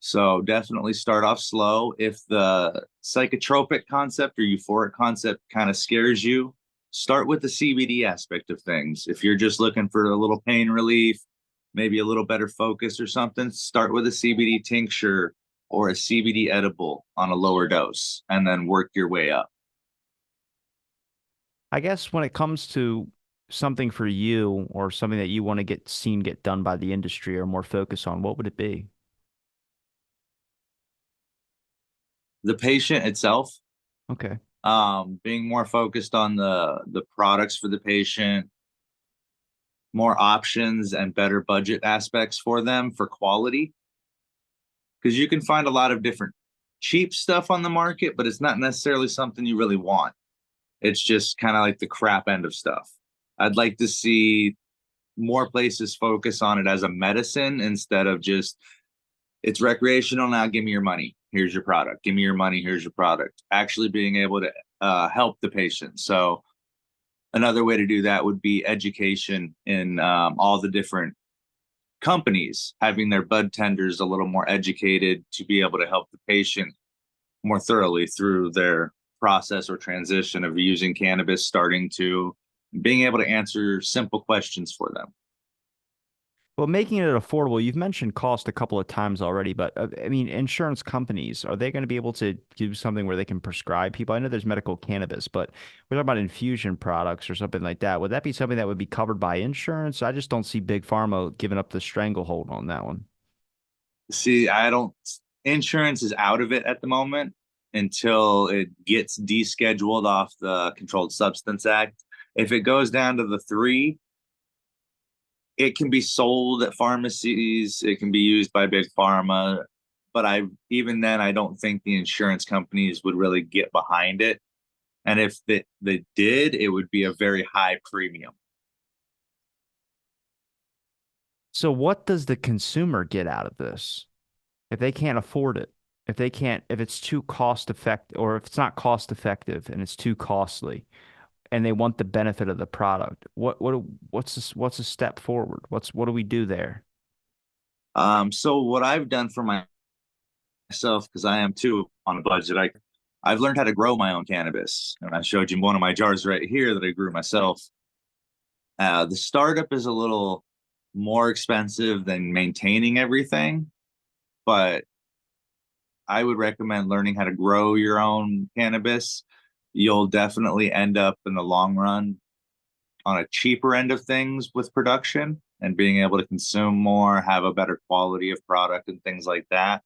So definitely start off slow. If the psychotropic concept or euphoric concept kind of scares you, start with the CBD aspect of things. If you're just looking for a little pain relief, maybe a little better focus or something, start with a CBD tincture or a CBD edible on a lower dose and then work your way up.
I guess when it comes to something for you or something that you want to get done by the industry or more focus on, what would it be?
The patient itself,
Okay.
being more focused on the products for the patient, more options and better budget aspects for them for quality, because you can find a lot of different cheap stuff on the market, but it's not necessarily something you really want. It's just kind of like the crap end of stuff. I'd like to see more places focus on it as a medicine instead of just it's recreational now. Give me your money. Here's your product. Give me your money. Here's your product. Actually being able to help the patient. So another way to do that would be education in all the different companies, having their bud tenders a little more educated to be able to help the patient more thoroughly through their process or transition of using cannabis, starting to being able to answer simple questions for them.
Well, making it affordable, you've mentioned cost a couple of times already, but I mean, insurance companies, are they going to be able to do something where they can prescribe people? I know there's medical cannabis, but we're talking about infusion products or something like that. Would that be something that would be covered by insurance? I just don't see Big Pharma giving up the stranglehold on that one.
See, I don't, insurance is out of it at the moment until it gets descheduled off the Controlled Substance Act. If it goes down to the 3, it can be sold at pharmacies. It can be used by big pharma. But even then, I don't think the insurance companies would really get behind it. And if they did, it would be a very high premium.
So what does the consumer get out of this if they can't afford it? If they can't, if it's too cost effective, or if it's not cost effective and it's too costly, and they want the benefit of the product, what's a step forward? What do we do there?
So what I've done for myself, because I am too on a budget, I've learned how to grow my own cannabis, and I showed you one of my jars right here that I grew myself. The startup is a little more expensive than maintaining everything, but I would recommend learning how to grow your own cannabis. You'll definitely end up in the long run on a cheaper end of things with production and being able to consume more, have a better quality of product and things like that.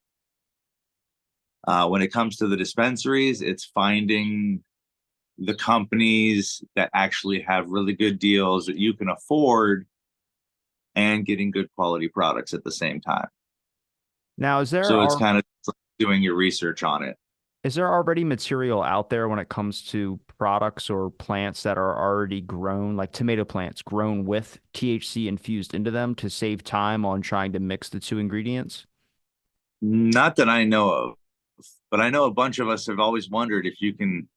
When it comes to the dispensaries, it's finding the companies that actually have really good deals that you can afford and getting good quality products at the same time.
Now,
So it's kind of doing your research on it.
is there already material out there when it comes to products or plants that are already grown, like tomato plants grown with THC infused into them to save time on trying to mix the two ingredients?
Not that I know of, but I know a bunch of us have always wondered if you can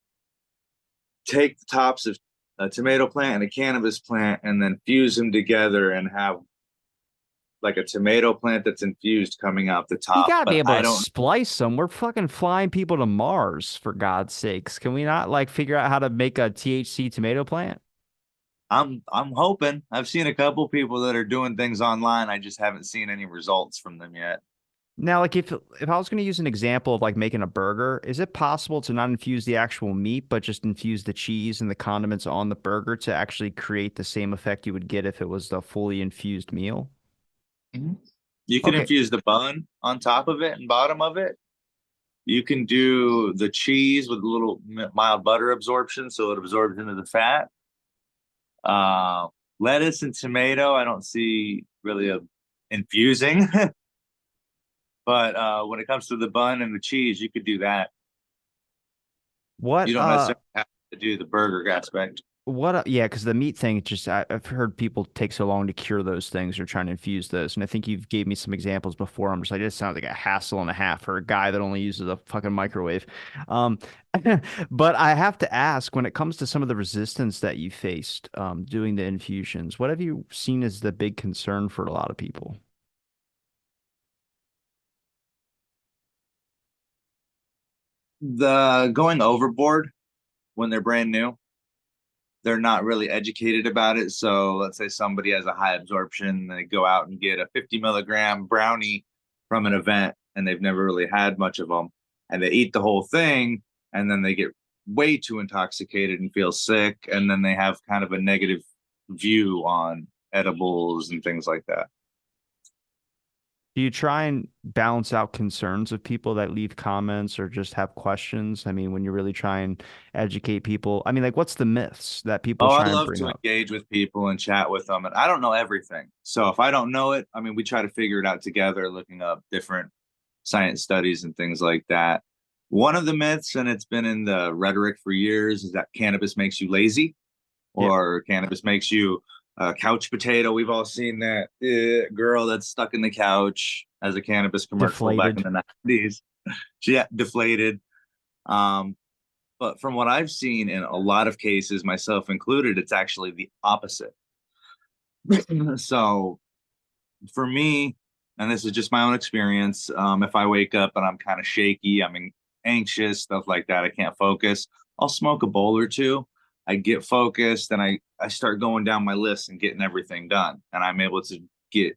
take the tops of a tomato plant and a cannabis plant and then fuse them together and have like a tomato plant that's infused coming out the
You
top.
gotta be
But
able
I
to
don't,
splice them. We're fucking flying people to Mars, for God's sakes. Can we not like figure out how to make a THC tomato plant?
I'm hoping. I've seen a couple people that are doing things online. I just haven't seen any results from them yet.
Now, like if I was going to use an example of like making a burger, is it possible to not infuse the actual meat, but just infuse the cheese and the condiments on the burger to actually create the same effect you would get if it was the fully infused meal?
Mhm. You can
Okay.
infuse the bun on top of it and bottom of it. You can do the cheese with a little mild butter absorption so it absorbs into the fat. Uh, Lettuce and tomato, I don't see really a infusing, but when it comes to the bun and the cheese, you could do that.
What
You don't necessarily have to do the burger aspect.
yeah, because the meat thing, just I've heard people take so long to cure those things or trying to infuse those, and I think you've gave me some examples before. I'm just like, this sounds like a hassle and a half for a guy that only uses a fucking microwave. Um, but I have to ask, when it comes to some of the resistance that you faced doing the infusions, what have you seen as the big concern for a lot of people?
The going overboard when they're brand new, they're not really educated about it. So let's say somebody has a high absorption, they go out and get a 50 milligram brownie from an event and they've never really had much of them. And they eat the whole thing and then they get way too intoxicated and feel sick. And then they have kind of a negative view on edibles and things like that.
Do you try and balance out concerns of people that leave comments or just have questions? I mean, when you really try and educate people, I mean, like, what's the myths that people
Oh, I
try and
love
bring
to
up?
engage with people and chat with them. And I don't know everything. So if I don't know it, I mean, we try to figure it out together, looking up different science studies and things like that. One of the myths, and it's been in the rhetoric for years, is that cannabis makes you lazy
Yeah,
or cannabis makes you a couch potato. We've all seen that girl that's stuck in the couch as a cannabis commercial back in
deflated.
the 90s. She got deflated. Um, but from what I've seen in a lot of cases, myself included, it's actually the opposite. So for me, and this is just my own experience, if I wake up and I'm kind of shaky, anxious, stuff like that, I can't focus, I'll smoke a bowl or two. I get focused and I start going down my list and getting everything done. And I'm able to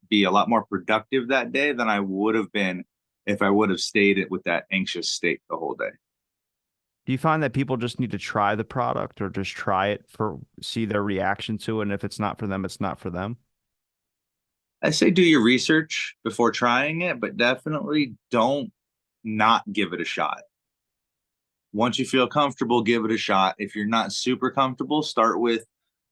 be a lot more productive that day than I would have been if I would have stayed it with that anxious state the whole day.
Do you find that people just need to try the product or just try it for see their reaction to it? And if it's not for them, it's not for them.
I say do your research before trying it, but definitely don't not give it a shot. Once you feel comfortable, give it a shot. If you're not super comfortable, start with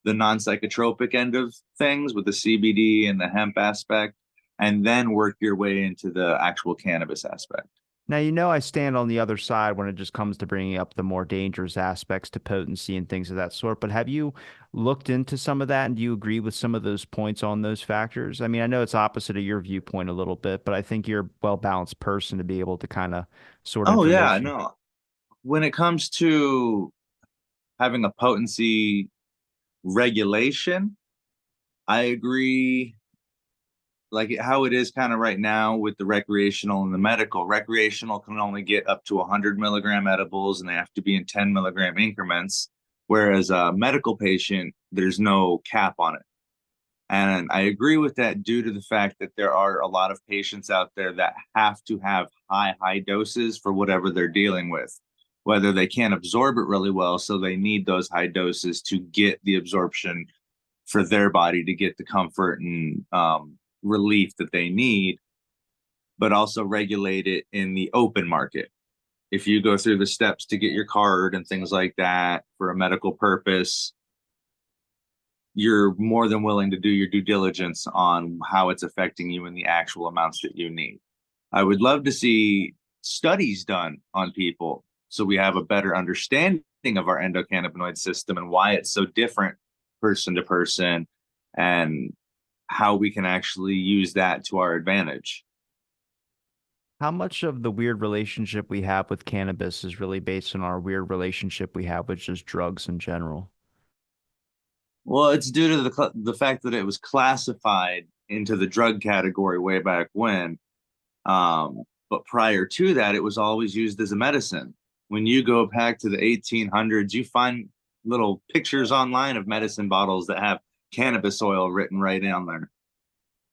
the non-psychotropic end of things with the CBD and the hemp aspect, and then work your way into the actual cannabis aspect.
Now, I stand on the other side when it just comes to bringing up the more dangerous aspects to potency and things of that sort. But have you looked into some of that, and do you agree with some of those points on those factors? I mean, I know it's opposite of your viewpoint a little bit, but I think you're a well-balanced person to be able to kind of sort
Oh yeah,
information.
no. When it comes to having a potency regulation, I agree. Like how it is kind of right now with the recreational and the medical. Recreational can only get up to 100 milligram edibles and they have to be in 10 milligram increments. Whereas a medical patient, there's no cap on it. And I agree with that due to the fact that there are a lot of patients out there that have to have high doses for whatever they're dealing with, whether they can't absorb it really well. So they need those high doses to get the absorption for their body to get the comfort and relief that they need, but also regulate it in the open market. If you go through the steps to get your card and things like that for a medical purpose, you're more than willing to do your due diligence on how it's affecting you and the actual amounts that you need. I would love to see studies done on people so we have a better understanding of our endocannabinoid system and why it's so different person to person and how we can actually use that to our advantage.
How much of the weird relationship we have with cannabis is really based on our weird relationship we have with just drugs in general?
Well, it's due to the fact that it was classified into the drug category way back when. But prior to that, it was always used as a medicine. When you go back to the 1800s, you find little pictures online of medicine bottles that have cannabis oil written right on there.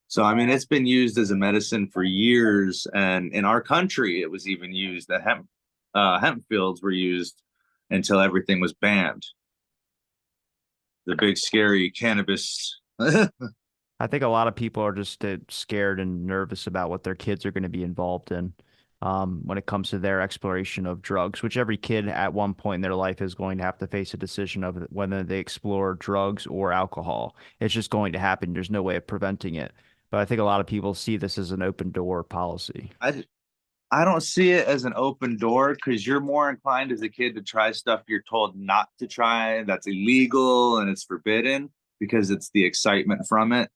So, I mean, it's been used as a medicine for years. And in our country, it was even used. The hemp fields were used until everything was banned. The big, scary cannabis.
I think a lot of people are just scared and nervous about what their kids are going to be involved in when it comes to their exploration of drugs, which every kid at one point in their life is going to have to face a decision of whether they explore drugs or alcohol. It's just going to happen. There's no way of preventing it. But I think a lot of people see this as an open door policy.
I, I don't see it as an open door because you're more inclined as a kid to try stuff you're told not to try that's illegal and it's forbidden because it's the excitement from it.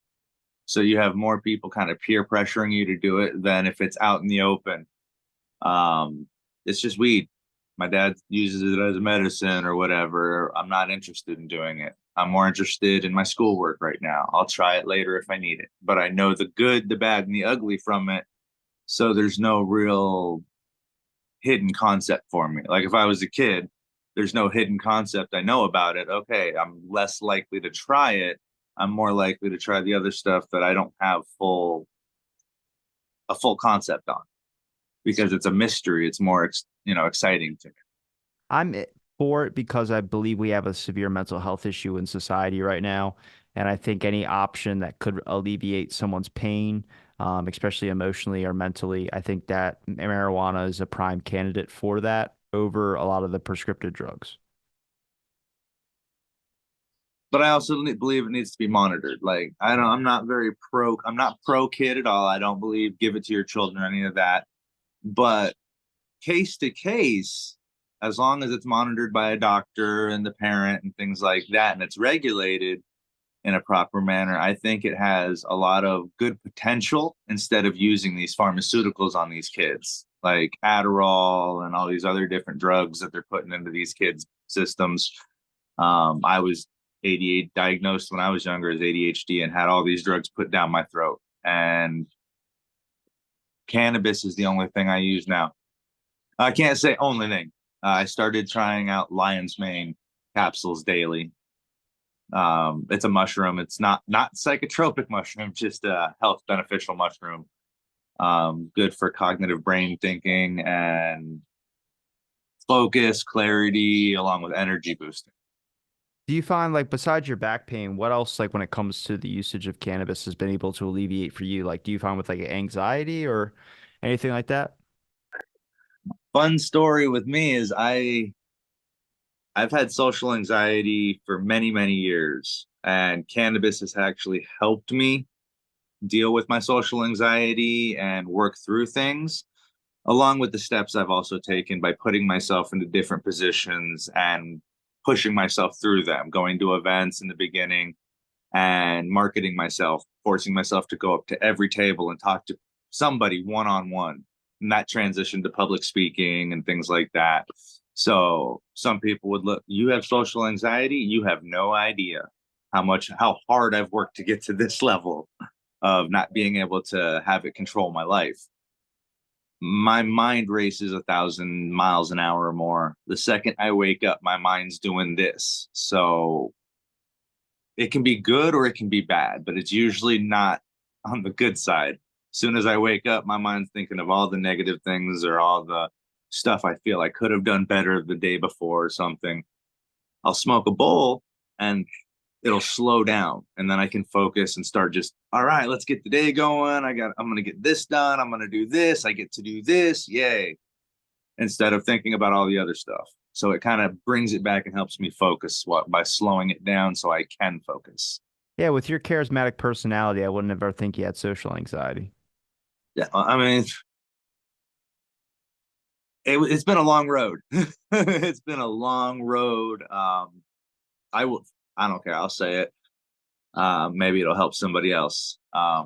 So you have more people kind of peer pressuring you to do it than if it's out in the open. Um, it's just weed. My dad uses it as a medicine or whatever. I'm not interested in doing it. I'm more interested in my schoolwork right now. I'll try it later if I need it. But I know the good, the bad, and the ugly from it. So there's no real hidden concept for me. Like if I was a kid, there's no hidden concept I know about it. Okay, I'm less likely to try it. I'm more likely to try the other stuff that I don't have a full concept on because it's a mystery. It's more exciting to me.
For it because I believe we have a severe mental health issue in society right now. And I think any option that could alleviate someone's pain, especially emotionally or mentally, I think that marijuana is a prime candidate for that over a lot of the prescriptive drugs.
But I also believe it needs to be monitored. Like I don't, I'm not very pro. I'm not pro kid at all. I don't believe give it to your children or any of that. But case to case, as long as it's monitored by a doctor and the parent and things like that, and it's regulated in a proper manner, I think it has a lot of good potential instead of using these pharmaceuticals on these kids, like Adderall and all these other different drugs that they're putting into these kids' systems. I was ADHD diagnosed when I was younger as ADHD and had all these drugs put down my throat. And cannabis is the only thing I use now. I can't say only thing. I started trying out lion's mane capsules daily. It's a mushroom. It's not psychotropic mushroom, just a health beneficial mushroom. Good for cognitive brain thinking and focus, clarity, along with energy boosting.
Do you find like besides your back pain, what else like when it comes to the usage of cannabis has been able to alleviate for you? Like, do you find with like anxiety or anything like that?
Fun story with me is I I've had social anxiety for many, many years, and cannabis has actually helped me deal with my social anxiety and work through things, along with the steps I've also taken by putting myself into different positions and pushing myself through them, going to events in the beginning and marketing myself, forcing myself to go up to every table and talk to somebody one on one. And that transitioned to public speaking and things like that. So some people would look, you have social anxiety, you have no idea how hard I've worked to get to this level of not being able to have it control my life. My mind races 1,000 miles an hour or more. The second I wake up, my mind's doing this. So it can be good or it can be bad, but it's usually not on the good side. As soon as I wake up, my mind's thinking of all the negative things or all the stuff I feel I could have done better the day before or something. I'll smoke a bowl and it'll slow down, and then I can focus and start just, all right, let's get the day going. I'm going to get this done. I'm going to do this. I get to do this. Yay. Instead of thinking about all the other stuff. So it kind of brings it back and helps me focus by slowing it down so I can focus.
Yeah, with your charismatic personality, I wouldn't ever think you had social anxiety.
Yeah, I mean, it's been a long road. It's been a long road. I will. I don't care. I'll say it. Maybe it'll help somebody else. I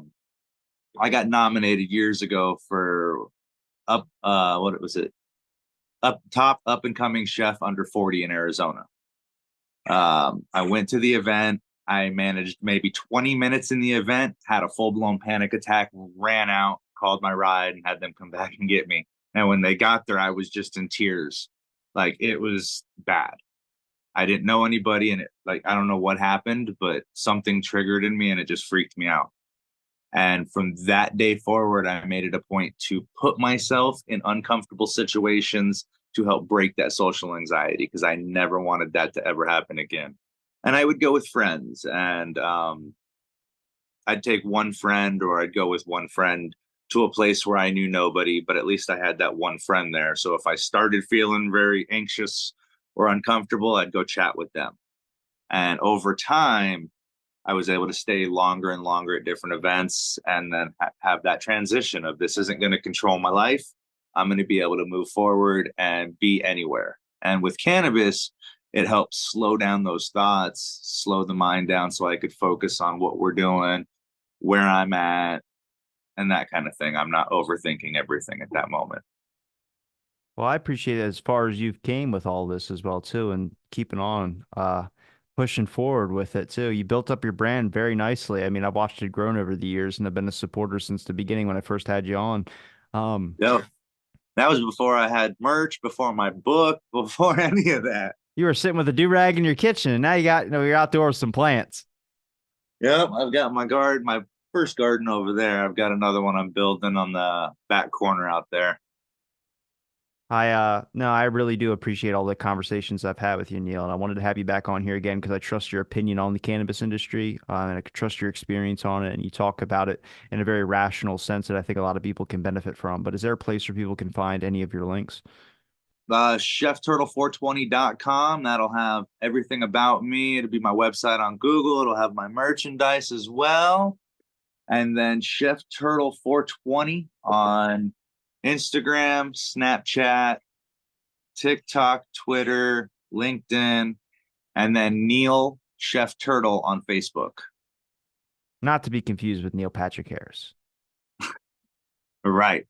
got nominated years ago for up. What was it? Up top, up and coming chef under 40 in Arizona. I went to the event. I managed maybe 20 minutes in the event, had a full blown panic attack, ran out, called my ride, and had them come back and get me. And when they got there, I was just in tears. Like it was bad. I didn't know anybody, and I don't know what happened, but something triggered in me and it just freaked me out. And from that day forward, I made it a point to put myself in uncomfortable situations to help break that social anxiety because I never wanted that to ever happen again. And I would go with friends, and I'd take one friend or I'd go with one friend to a place where I knew nobody, but at least I had that one friend there. So if I started feeling very anxious or uncomfortable, I'd go chat with them. And over time, I was able to stay longer and longer at different events and then have that transition of this isn't going to control my life. I'm going to be able to move forward and be anywhere. And with cannabis, it helps slow down those thoughts, slow the mind down so I could focus on what we're doing, where I'm at, and that kind of thing. I'm not overthinking everything at that moment.
Well, I appreciate it as far as you've came with all this as well too, and keeping on, pushing forward with it too. You built up your brand very nicely. I mean, I've watched it grown over the years, and I've been a supporter since the beginning when I first had you on. Um,
Yep. That was before I had merch, before my book, before any of that.
you were sitting with a do rag in your kitchen, and now you're outdoors with some plants.
Yep, I've got my first garden over there. I've got another one I'm building on the back corner out there.
No, I really do appreciate all the conversations I've had with you, Neil, and I wanted to have you back on here again because I trust your opinion on the cannabis industry, and I trust your experience on it, and you talk about it in a very rational sense that I think a lot of people can benefit from. But is there a place where people can find any of your links?
ChefTurtle420.com. That'll have everything about me. It'll be my website on Google. It'll have my merchandise as well. And then Chef Turtle 420 on Instagram, Snapchat, TikTok, Twitter, LinkedIn, and then Neil Chef Turtle on Facebook.
Not to be confused with Neil Patrick Harris.
Right.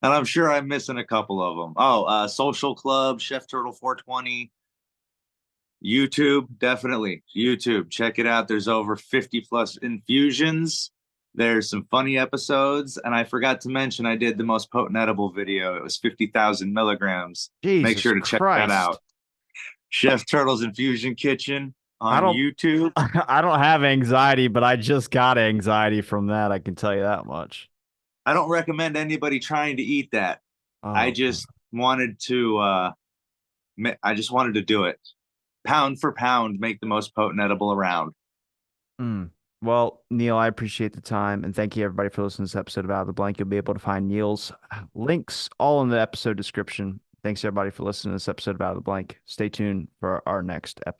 And I'm sure I'm missing a couple of them. Oh, Social Club, Chef Turtle 420, YouTube, definitely. YouTube, check it out. There's over 50 plus infusions. There's some funny episodes. And I forgot to mention, I did the most potent edible video. It was 50,000 milligrams. Make
Jesus
sure to check that
Christ.
out. Chef Turtles Infusion Kitchen
I
on
don't
YouTube.
I don't have anxiety, but I just got anxiety from that. I can tell you that much.
I don't recommend anybody trying to eat that. I
Oh,
just wanted to, I just wanted to do it. Pound for pound, make the most potent edible around.
mm. Well, Neil, I appreciate the time and thank you everybody for listening to this episode of Out of the Blank. You'll be able to find Neil's links all in the episode description. Thanks everybody for listening to this episode of Out of the Blank. Stay tuned for our next episode.